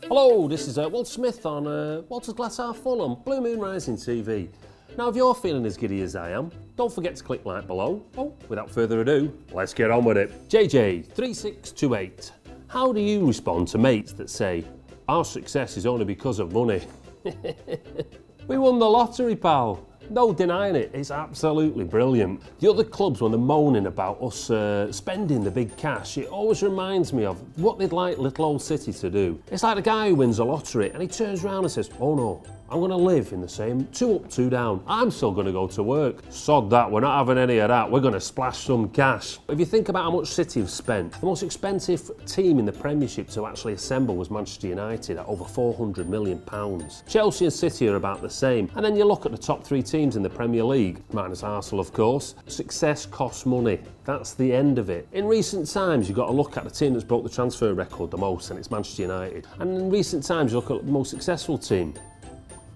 Hello, this is Walter Smith on Walter's Glass Half Full on Blue Moon Rising TV. Now, if you're feeling as giddy as I am, don't forget to click like below. Oh, without further ado, let's get on with it. JJ3628. How do you respond to mates that say, our success is only because of money? We won the lottery, pal. No denying it, it's absolutely brilliant. The other clubs, when they're moaning about us spending the big cash, it always reminds me of what they'd like little old City to do. It's like the guy who wins the lottery and he turns around and says, oh no, I'm going to live in the same 2 up, 2 down. I'm still going to go to work. Sod that, we're not having any of that. We're going to splash some cash. If you think about how much City have spent, the most expensive team in the Premiership to actually assemble was Manchester United at over £400 million. Chelsea and City are about the same. And then you look at the top 3 teams in the Premier League, minus Arsenal of course. Success costs money. That's the end of it. In recent times, you've got to look at the team that's broke the transfer record the most, and it's Manchester United. And in recent times, you look at the most successful team,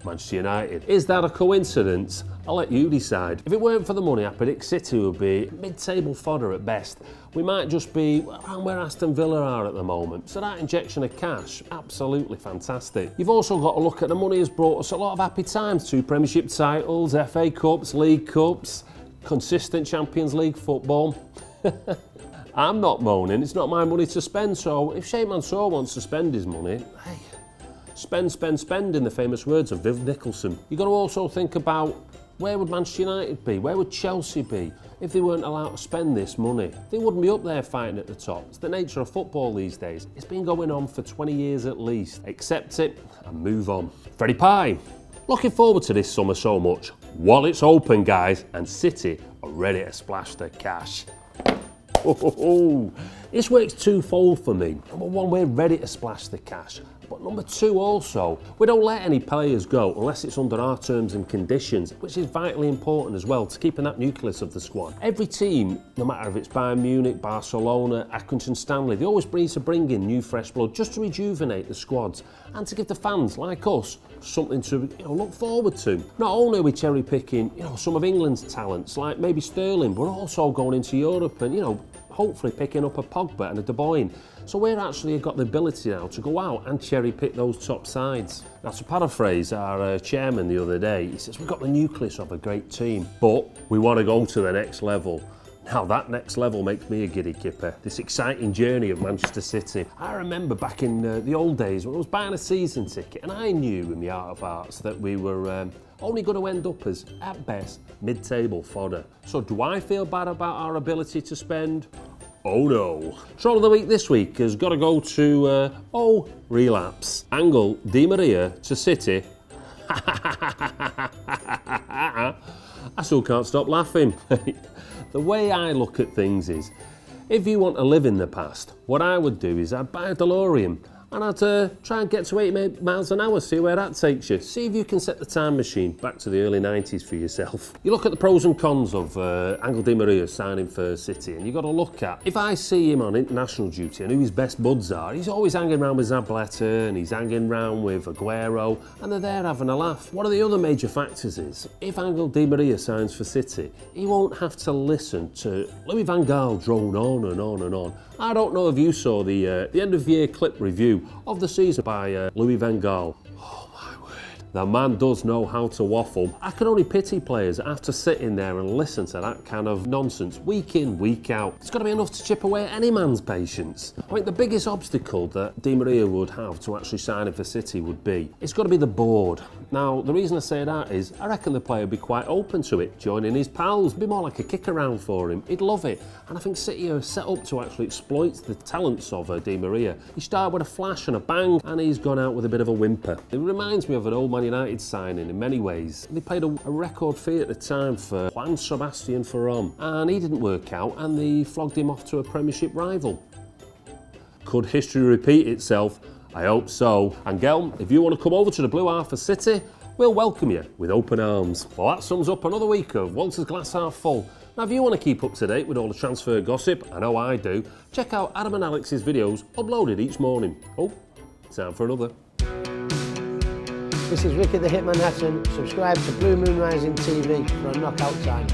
Manchester United. Is that a coincidence? I'll let you decide. If it weren't for the money, I predict City would be mid-table fodder at best. We might just be around where Aston Villa are at the moment. So that injection of cash, absolutely fantastic. You've also got to look at the money has brought us a lot of happy times. 2 Premiership titles, FA Cups, League Cups, consistent Champions League football. I'm not moaning, it's not my money to spend, so if Sheikh Mansour wants to spend his money, hey, spend, spend, spend, in the famous words of Viv Nicholson. You've got to also think about, where would Manchester United be? Where would Chelsea be if they weren't allowed to spend this money? They wouldn't be up there fighting at the top. It's the nature of football these days. It's been going on for 20 years at least. Accept it and move on. Freddie Pie. Looking forward to this summer so much. Wallets open, guys, and City are ready to splash the cash. This works twofold for me. Number one, we're ready to splash the cash. But number two also, we don't let any players go unless it's under our terms and conditions, which is vitally important as well to keeping that nucleus of the squad. Every team, no matter if it's Bayern Munich, Barcelona, Accrington Stanley, they always need to bring in new fresh blood just to rejuvenate the squads and to give the fans like us something to look forward to. Not only are we cherry picking some of England's talents like maybe Sterling, but we're also going into Europe and hopefully picking up a Pogba and a De Bruyne. So we're actually got the ability now to go out and cherry pick those top sides. Now, to paraphrase our chairman the other day, he says we've got the nucleus of a great team, but we want to go to the next level. Now that next level makes me a giddy kipper, this exciting journey of Manchester City. I remember back in the old days when I was buying a season ticket and I knew in the art of arts that we were only going to end up as, at best, mid-table fodder. So do I feel bad about our ability to spend? Oh no. Troll of the week this week has got to go to, relapse. Angel Di Maria to City. I still can't stop laughing. The way I look at things is, if you want to live in the past, what I would do is I'd buy a DeLorean and I'd try and get to 80 miles an hour, see where that takes you. See if you can set the time machine back to the early 90s for yourself. You look at the pros and cons of Angel Di Maria signing for City, and you've got to look at, if I see him on international duty and who his best buds are, he's always hanging around with Zabaleta and he's hanging around with Aguero, and they're there having a laugh. One of the other major factors is, if Angel Di Maria signs for City, he won't have to listen to Louis van Gaal drone on and on and on. I don't know if you saw the end of year clip review of the season by Louis van Gaal. Oh my word. The man does know how to waffle. I can only pity players that have to sit in there and listen to that kind of nonsense week in, week out. It's got to be enough to chip away at any man's patience. I think the biggest obstacle that Di Maria would have to actually signing for City would be, it's got to be the board. Now, the reason I say that is, I reckon the player would be quite open to it, joining his pals. It'd be more like a kick around for him. He'd love it. And I think City are set up to actually exploit the talents of Di Maria. He started with a flash and a bang, and he's gone out with a bit of a whimper. It reminds me of an old Man United signing in many ways. They paid a record fee at the time for Juan Sebastian Ferron, and he didn't work out, and they flogged him off to a Premiership rival. Could history repeat itself? I hope so. And Gel, if you want to come over to the Blue Half of City, we'll welcome you with open arms. Well, that sums up another week of Walter's Glass Half Full. Now, if you want to keep up to date with all the transfer gossip, I know I do, check out Adam and Alex's videos uploaded each morning. Oh, time for another. This is Ricky the Hitman Hatton. Subscribe to Blue Moon Rising TV for a knockout time.